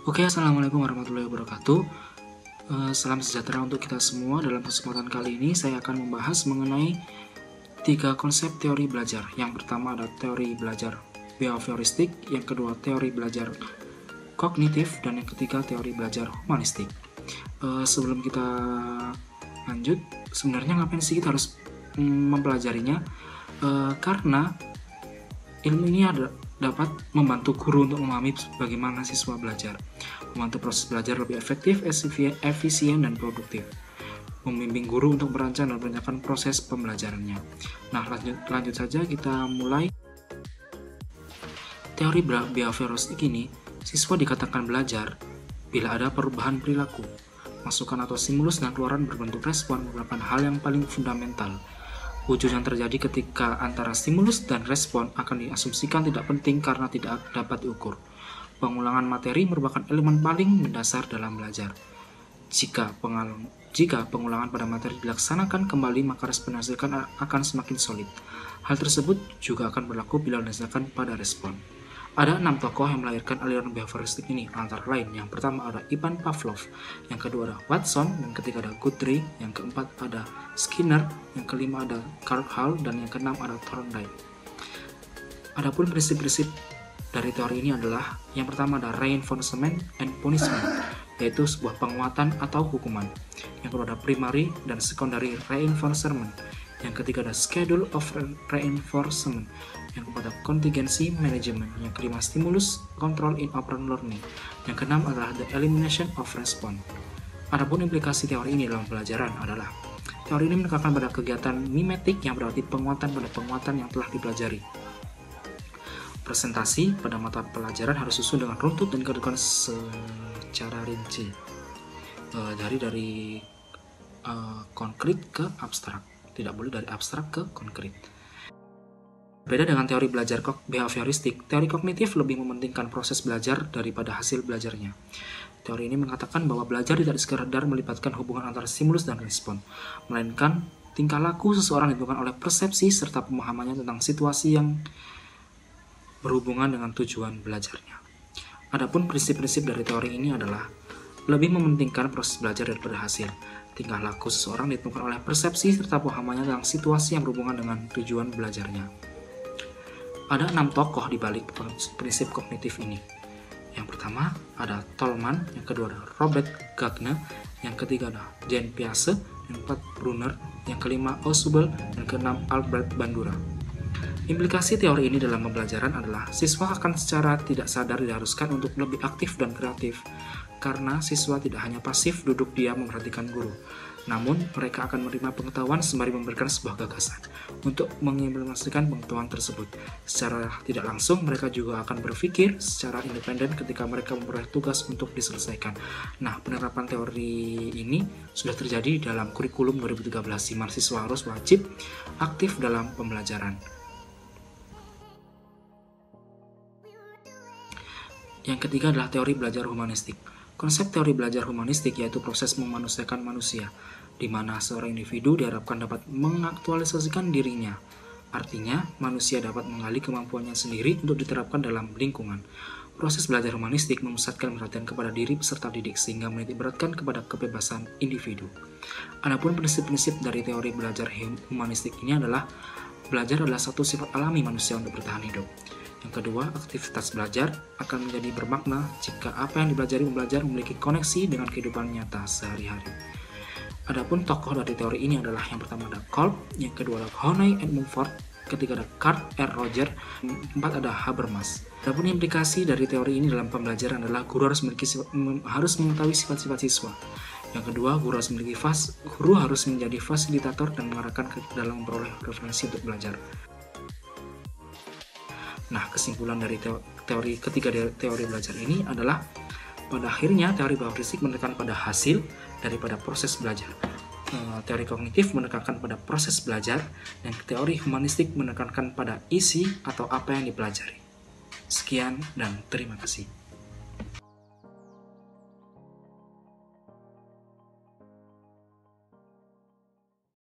Oke, assalamualaikum warahmatullahi wabarakatuh. Salam sejahtera untuk kita semua. Dalam kesempatan kali ini saya akan membahas mengenai 3 konsep teori belajar. Yang pertama ada teori belajar behavioristik, yang kedua teori belajar kognitif, dan yang ketiga teori belajar humanistik. Sebelum kita lanjut, sebenarnya ngapain sih kita harus mempelajarinya? Karena ilmu ini dapat membantu guru untuk memahami bagaimana siswa belajar, membantu proses belajar lebih efektif, efisien, dan produktif, membimbing guru untuk merancang dan merencanakan proses pembelajarannya. Nah, lanjut saja kita mulai. Teori behavioristik ini, siswa dikatakan belajar bila ada perubahan perilaku, masukan atau stimulus dan keluaran berbentuk respon merupakan hal yang paling fundamental. Wujud yang terjadi ketika antara stimulus dan respon akan diasumsikan tidak penting karena tidak dapat diukur. Pengulangan materi merupakan elemen paling mendasar dalam belajar. Jika pengulangan pada materi dilaksanakan kembali, maka respon yang dihasilkan akan semakin solid. Hal tersebut juga akan berlaku bila dihasilkan pada respon. Ada 6 tokoh yang melahirkan aliran behavioristik ini, antara lain yang pertama ada Ivan Pavlov, yang kedua ada Watson, yang ketiga ada Guthrie, yang keempat ada Skinner, yang kelima ada Carl Hall, dan yang keenam ada Thorndike. Adapun prinsip-prinsip dari teori ini adalah yang pertama ada reinforcement and punishment, yaitu sebuah penguatan atau hukuman. Yang kedua ada primary dan secondary reinforcement. Yang ketiga ada schedule of reinforcement. Yang keempat ada contingency management. Yang kelima stimulus control in operant learning. Yang keenam adalah the elimination of response. Adapun implikasi teori ini dalam pelajaran adalah teori ini menekankan pada kegiatan mimetik yang berarti penguatan pada penguatan yang telah dipelajari. Presentasi pada mata pelajaran harus sesuai dengan runtut dan kedudukan secara rinci. Dari konkret ke abstrak. Tidak boleh dari abstrak ke konkret. Beda dengan teori belajar behavioristik, teori kognitif lebih mementingkan proses belajar daripada hasil belajarnya. Teori ini mengatakan bahwa belajar tidak sekedar melibatkan hubungan antara stimulus dan respon, melainkan tingkah laku seseorang ditentukan oleh persepsi serta pemahamannya tentang situasi yang berhubungan dengan tujuan belajarnya. Adapun prinsip-prinsip dari teori ini adalah lebih mementingkan proses belajar daripada hasil. Tingkah laku seseorang ditentukan oleh persepsi serta pemahamannya tentang situasi yang berhubungan dengan tujuan belajarnya. Ada 6 tokoh di balik prinsip kognitif ini. Yang pertama ada Tolman, yang kedua ada Robert Gagné, yang ketiga ada Jean Piaget, yang keempat Brunner, yang kelima Ausubel, dan keenam Albert Bandura. Implikasi teori ini dalam pembelajaran adalah siswa akan secara tidak sadar diharuskan untuk lebih aktif dan kreatif, karena siswa tidak hanya pasif duduk diam memperhatikan guru, namun mereka akan menerima pengetahuan sembari memberikan sebuah gagasan untuk mengimplementasikan pengetahuan tersebut. Secara tidak langsung, mereka juga akan berpikir secara independen ketika mereka memperoleh tugas untuk diselesaikan. Nah, penerapan teori ini sudah terjadi dalam kurikulum 2013, di mana siswa harus wajib aktif dalam pembelajaran. Yang ketiga adalah teori belajar humanistik. Konsep teori belajar humanistik yaitu proses memanusiakan manusia, di mana seorang individu diharapkan dapat mengaktualisasikan dirinya. Artinya, manusia dapat menggali kemampuannya sendiri untuk diterapkan dalam lingkungan. Proses belajar humanistik memusatkan perhatian kepada diri peserta didik sehingga menitikberatkan kepada kebebasan individu. Adapun prinsip-prinsip dari teori belajar humanistik ini adalah belajar adalah satu sifat alami manusia untuk bertahan hidup. Yang kedua, aktivitas belajar akan menjadi bermakna jika apa yang dipelajari memiliki koneksi dengan kehidupan nyata sehari-hari. Adapun tokoh dari teori ini adalah yang pertama ada Kolb, yang kedua ada Honey and Mumford, ketiga ada Carl R. Roger, yang keempat ada Habermas. Adapun implikasi dari teori ini dalam pembelajaran adalah guru harus mengetahui sifat-sifat siswa. Yang kedua, guru harus menjadi fasilitator dan mengarahkan ke dalam memperoleh referensi untuk belajar. Nah, kesimpulan dari teori ketiga dari teori belajar ini adalah pada akhirnya teori behavioristik menekankan pada hasil daripada proses belajar. Teori kognitif menekankan pada proses belajar, dan teori humanistik menekankan pada isi atau apa yang dipelajari. Sekian dan terima kasih.